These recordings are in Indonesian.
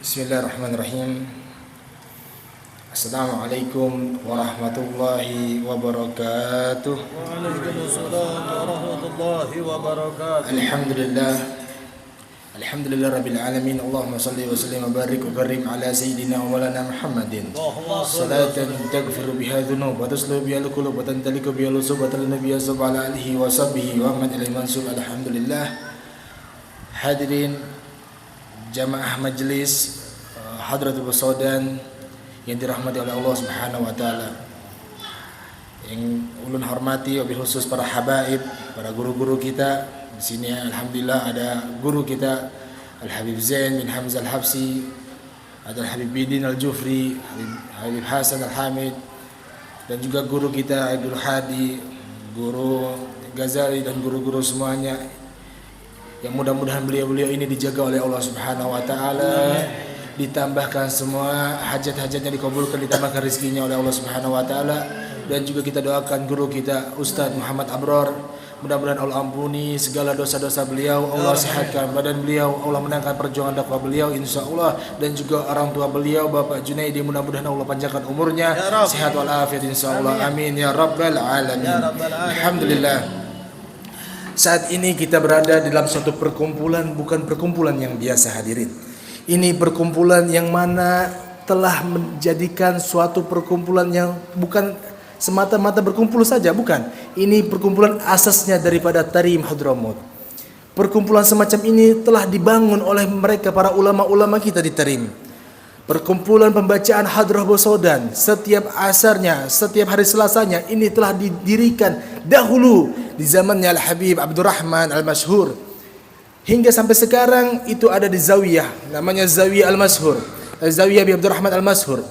Bismillahirrahmanirrahim. Assalamualaikum warahmatullahi wabarakatuh. Waalaikumsalam warahmatullahi wabarakatuh. Alhamdulillah rabbil alamin. Allahumma salli wa sallim wa barik wa karim ala sayyidina wa maulana Muhammadin. Salatan taghfiru biha dhunub wa taslu biha al-qulub wa tantaliku biha al-usub wa talnabiya sallallahu ala alihi wa sahbihi wa man ilaihi mansub. Alhamdulillah. Hadirin jamaah majlis Hadratul Basaudan yang dirahmati oleh Allah Subhanahu wa taala. Yang ulun hormati wabil khusus para habaib, para guru-guru kita. Di sini alhamdulillah ada guru kita Al-Habib Zain bin Hamzah Al-Habsi, ada Al-Habib Bidin Al-Jufri, Habib Hasan Al-Hamid, dan juga guru kita Abdul Hadi, guru Ghazali, dan guru-guru semuanya. Yang mudah-mudahan beliau-beliau ini dijaga oleh Allah Subhanahu wa taala, ditambahkan semua hajat-hajatnya dikabulkan, ditambahkan rezekinya oleh Allah Subhanahu wa taala. Dan juga kita doakan guru kita Ustadz Muhammad Abror, mudah-mudahan Allah ampuni segala dosa-dosa beliau, Allah sehatkan badan beliau, Allah menangkan perjuangan dakwah beliau insyaallah. Dan juga orang tua beliau Bapak Junaidi, mudah-mudahan Allah panjangkan umurnya, sehat walafiat insyaallah. Amin ya rabbal alamin. Alhamdulillah. Saat ini kita berada dalam suatu perkumpulan, bukan perkumpulan yang biasa hadirin. Ini perkumpulan yang mana telah menjadikan suatu perkumpulan yang bukan semata-mata berkumpul saja, bukan. Ini perkumpulan asasnya daripada Tarim Hadramut. Perkumpulan semacam ini telah dibangun oleh mereka para ulama-ulama kita di Tarim. Perkumpulan pembacaan Hadrah Basaudan setiap asarnya, setiap hari Selasanya ini telah didirikan dahulu di zamannya Al-Habib Abdurrahman Al-Mashhur. Hingga sampai sekarang itu ada di Zawiyah, namanya Zawiyah Al-Mashhur, Zawiyah Habib Abdurrahman Al-Mashhur.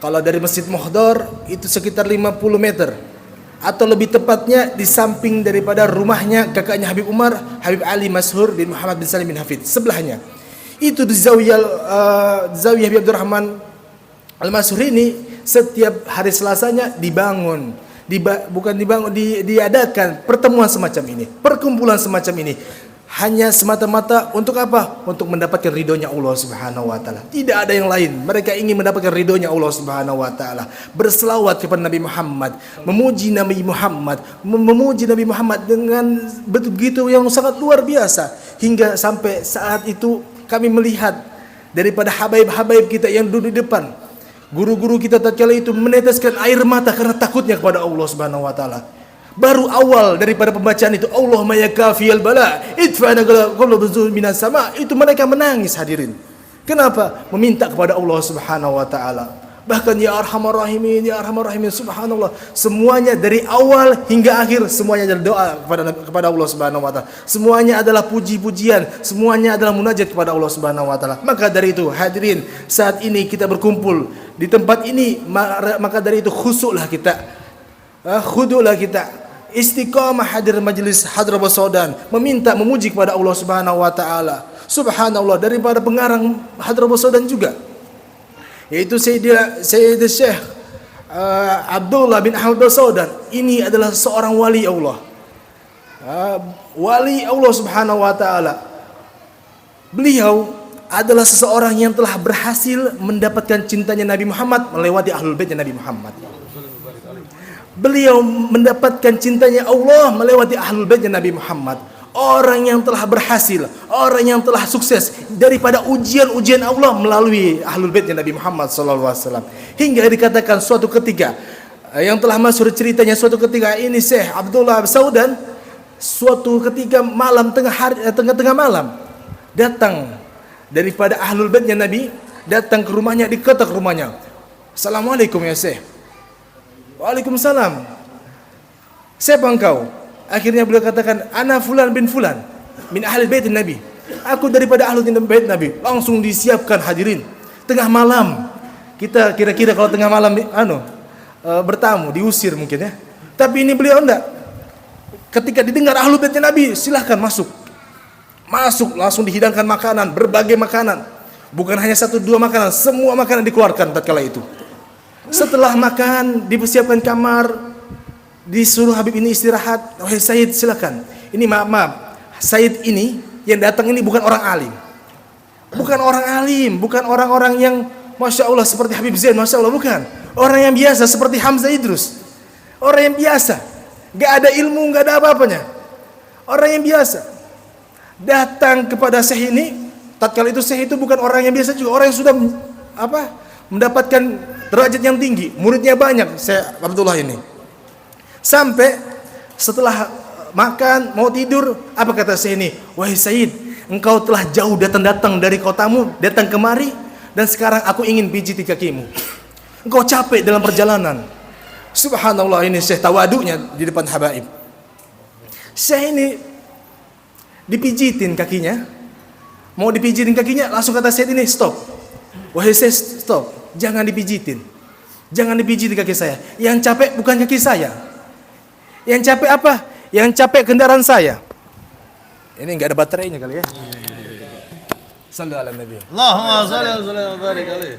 Kalau dari Masjid Muhdar itu sekitar 50 meter, atau lebih tepatnya di samping daripada rumahnya kakaknya Habib Umar, Habib Ali Mashhur bin Muhammad bin Salim bin Hafid, sebelahnya. Itu di Zawiyah Habib Abdurrahman Al-Mashhur ini setiap hari Selasanya diadakan pertemuan semacam ini, perkumpulan semacam ini. Hanya semata-mata untuk apa? Untuk mendapatkan ridhonya Allah Subhanahu wa taala. Tidak ada yang lain. Mereka ingin mendapatkan ridhonya Allah Subhanahu wa taala. Berselawat kepada Nabi Muhammad, memuji Nabi Muhammad, memuji Nabi Muhammad dengan begitu yang sangat luar biasa. Hingga sampai saat itu kami melihat daripada habaib-habaib kita yang duduk di depan, guru-guru kita tatkala itu meneteskan air mata karena takutnya kepada Allah Subhanahu wa taala. Baru awal daripada pembacaan itu, Allahumma ya kafiyal bala idfa'na qabla nuzul minas sama, itu mereka menangis hadirin. Kenapa? Meminta kepada Allah Subhanahu wa taala. Bahkan ya arhamar rahimin, ya arhamar rahimin, subhanallah. Semuanya dari awal hingga akhir semuanya adalah doa kepada Allah Subhanahu wa taala. Semuanya adalah puji-pujian, semuanya adalah munajat kepada Allah Subhanahu wa taala. Maka dari itu hadirin, saat ini kita berkumpul di tempat ini, maka dari itu khusyuklah kita. Khudu'lah kita, istiqamah hadir majlis Hadrah Basaudan, meminta memuji kepada Allah Subhanahu wa taala. Subhanallah, daripada pengarang Hadrah Basaudan juga, yaitu Sayyid Syekh Abdullah bin Ahmad Basaudan. Ini adalah seorang wali Allah, wali Allah Subhanahu wa taala. Beliau adalah seseorang yang telah berhasil mendapatkan cintanya Nabi Muhammad melewati ahlul baitnya Nabi Muhammad. Beliau mendapatkan cintanya Allah melewati ahlul baitnya Nabi Muhammad. Orang yang telah berhasil, orang yang telah sukses daripada ujian-ujian Allah melalui ahlul baitnya Nabi Muhammad SAW. Hingga dikatakan suatu ketika, yang telah masyhur ceritanya, suatu ketika ini Syekh Abdullah Basaudan, suatu ketika malam tengah malam datang daripada ahlul baitnya Nabi, datang ke rumahnya, diketok rumahnya. Assalamualaikum ya Syekh. Waalaikumsalam. Siapa engkau? Akhirnya beliau katakan, ana fulan bin fulan min ahli bait Nabi. Aku daripada ahli bait Nabi. Langsung disiapkan hadirin. Tengah malam. Kita kira-kira kalau tengah malam bertamu, diusir mungkin ya. Tapi ini beliau enggak. Ketika didengar ahli bait Nabi, silahkan masuk. Masuk, langsung dihidangkan makanan, berbagai makanan. Bukan hanya satu dua makanan, semua makanan dikeluarkan tatkala itu. Setelah makan, dipersiapkan kamar, disuruh Habib ini istirahat. Wahai Sayyid, silakan. Ini maaf, Sayyid ini yang datang ini bukan orang alim. Bukan orang alim, bukan orang-orang yang Masya Allah seperti Habib Zain, Masya Allah, bukan. Orang yang biasa seperti Hamzah Idrus. Orang yang biasa, gak ada ilmu, gak ada apa-apanya. Orang yang biasa datang kepada Syekh ini. Tatkala itu Syekh itu bukan orang yang biasa juga, orang yang sudah mendapatkan derajat yang tinggi, muridnya banyak. Syekh Abdullah ini sampai setelah makan mau tidur, apa kata Syekh ini? Wahai Said, engkau telah jauh datang dari kotamu, datang kemari, dan sekarang aku ingin pijiti kakimu. Engkau capek dalam perjalanan. Subhanallah, ini Syekh tawaduknya di depan habaib. Syekh ini dipijitin kakinya, mau dipijitin kakinya, langsung kata Syekh ini, stop. Wahai Syekh, stop, jangan dipijitin. Jangan dipijitin kaki saya. Yang capek bukan kaki saya. Yang capek apa? Yang capek kendaraan saya. Ini enggak ada baterainya kali ya. Sallu ala Nabi. Allahumma salli wa sallim wa barik alaihi.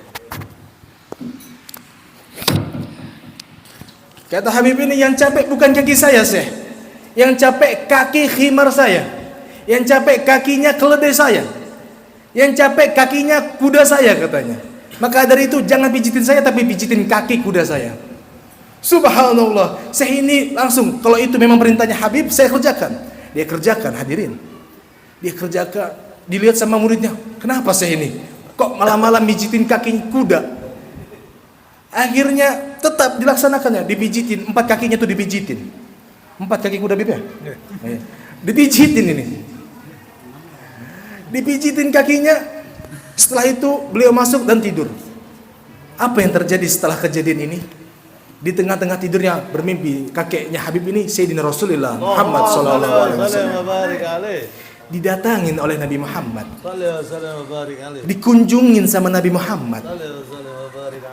Kata Habib ini, yang capek bukan kaki saya, Syekh. Yang capek kaki khimar saya. Yang capek kakinya keledai saya. Yang capek kakinya kuda saya, katanya. Maka dari itu jangan pijitin saya, tapi pijitin kaki kuda saya. Subhanallah. Syekh ini langsung, kalau itu memang perintahnya Habib, saya kerjakan. Dia kerjakan, hadirin. Dia kerjakan. Dilihat sama muridnya, kenapa Syekh ini kok malam-malam mijitin kaki kuda? Akhirnya tetap dilaksanakannya, dipijitin, 4 kakinya tuh dipijitin. 4 kaki kuda Bib ya? Dipijitin ini. Dipijitin kakinya. Setelah itu beliau masuk dan tidur. Apa yang terjadi setelah kejadian ini? Di tengah-tengah tidurnya bermimpi kakeknya Habib ini, Sayyidina Rasulullah Muhammad sallallahu alaihi wasallam. Didatangin oleh Nabi Muhammad, dikunjungin sama Nabi Muhammad.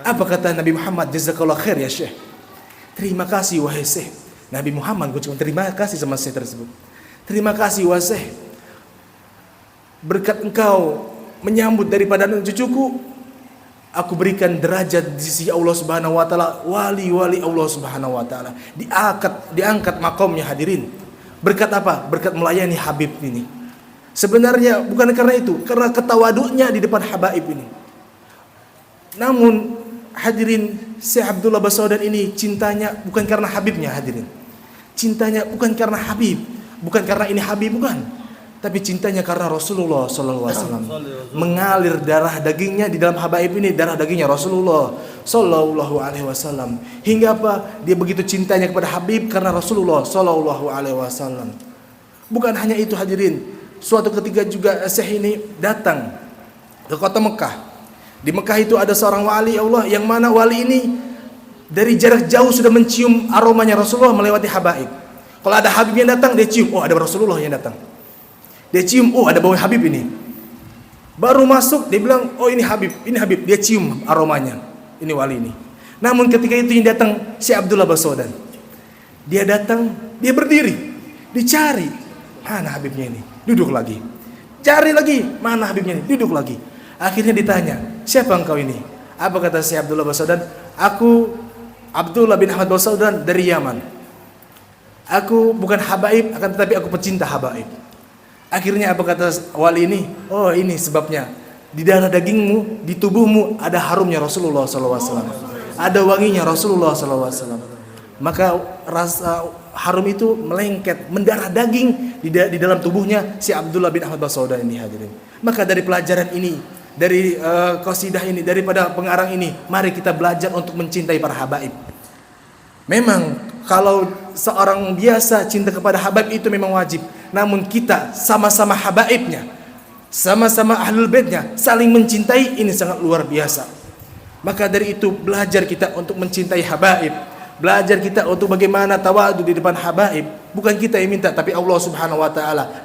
Apa kata Nabi Muhammad? Jazakallah khair ya Syekh. Terima kasih wahai Syekh. Nabi Muhammad gue cuma terima kasih sama Syekh tersebut. Terima kasih wahai Syekh, berkat engkau menyambut daripada cucuku, aku berikan derajat di sisi Allah Subhanahu wa taala, wali-wali Allah Subhanahu wa taala. Diangkat makomnya, hadirin. Berkat apa? Berkat melayani Habib ini. Sebenarnya bukan karena itu, karena ketawaduknya di depan habaib ini. Namun hadirin, Syekh Abdullah Basaudan ini cintanya bukan karena Habibnya, hadirin. Cintanya bukan karena Habib, bukan karena ini Habib, bukan. Tapi cintanya karena Rasulullah sallallahu alaihi wasallam. Mengalir darah dagingnya di dalam habaib ini, darah dagingnya Rasulullah sallallahu alaihi wasallam. Hingga apa? Dia begitu cintanya kepada Habib karena Rasulullah sallallahu alaihi wasallam. Bukan hanya itu, hadirin. Suatu ketika juga Syekh ini datang ke kota Mekah. Di Mekah itu ada seorang wali Allah, yang mana wali ini dari jarak jauh sudah mencium aromanya Rasulullah melewati habaib. Kalau ada Habib yang datang, dia cium, oh ada Rasulullah yang datang. Dia cium, oh ada bau Habib ini. Baru masuk, dia bilang, oh ini Habib, dia cium aromanya. Ini wali ini. Namun ketika itu yang datang Syekh Abdullah Basaudan. Dia datang, dia berdiri, dicari, mana Habibnya ini? Duduk lagi. Cari lagi, mana Habibnya ini? Duduk lagi. Akhirnya ditanya, siapa engkau ini? Apa kata Syekh Abdullah Basaudan? Aku Abdullah bin Ahmad Basaudan dari Yaman. Aku bukan habaib, akan tetapi aku pecinta habaib. Akhirnya apa kata wali ini? Oh ini sebabnya. Di darah dagingmu, di tubuhmu ada harumnya Rasulullah SAW. Ada wanginya Rasulullah SAW. Maka rasa harum itu melengket, mendarah daging di dalam tubuhnya si Abdullah bin Ahmad Basaudan ini, hadirin. Maka dari pelajaran ini, dari qasidah ini, daripada pengarang ini, mari kita belajar untuk mencintai para habaib. Memang kalau seorang biasa cinta kepada habaib itu memang wajib. Namun kita sama-sama habaibnya, sama-sama ahlul baitnya, saling mencintai, ini sangat luar biasa. Maka dari itu belajar kita untuk mencintai habaib. Belajar kita untuk bagaimana tawadu di depan habaib. Bukan kita yang minta, tapi Allah Subhanahu wa taala.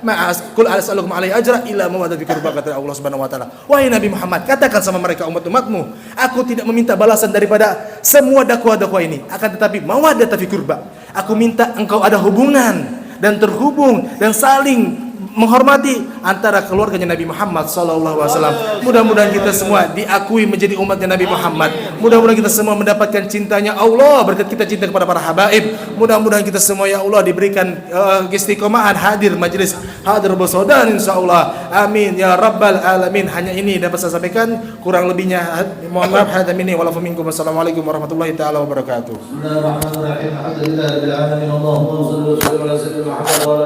Qul as'alukum alaihi ajra illa mawaddah fi qurba, kata Allah Subhanahu wa taala. Wahai Nabi Muhammad, katakan sama mereka umat-umatmu, aku tidak meminta balasan daripada semua dakwah-dakwah ini, akan tetapi mawaddah fi qurba. Aku minta engkau ada hubungan dan terhubung dan saling menghormati antara keluarganya Nabi Muhammad SAW. Mudah-mudahan kita semua diakui menjadi umatnya Nabi Muhammad. Mudah-mudahan kita semua mendapatkan cintanya Allah berkat kita cinta kepada para habaib. Mudah-mudahan kita semua ya Allah diberikan istiqomahan hadir majlis hadir bersaudara insyaallah. Amin ya rabbal alamin. Hanya ini dapat saya sampaikan, kurang lebihnya mohon maaf. Hadza minni wa lakum minkum. Wassalamualaikum warahmatullahi taala wabarakatuh. Bismillahirrahmanirrahim. Alhamdulillahirabbil alamin. Allahumma shalli wa sallim ala sayyidina Muhammad wa ala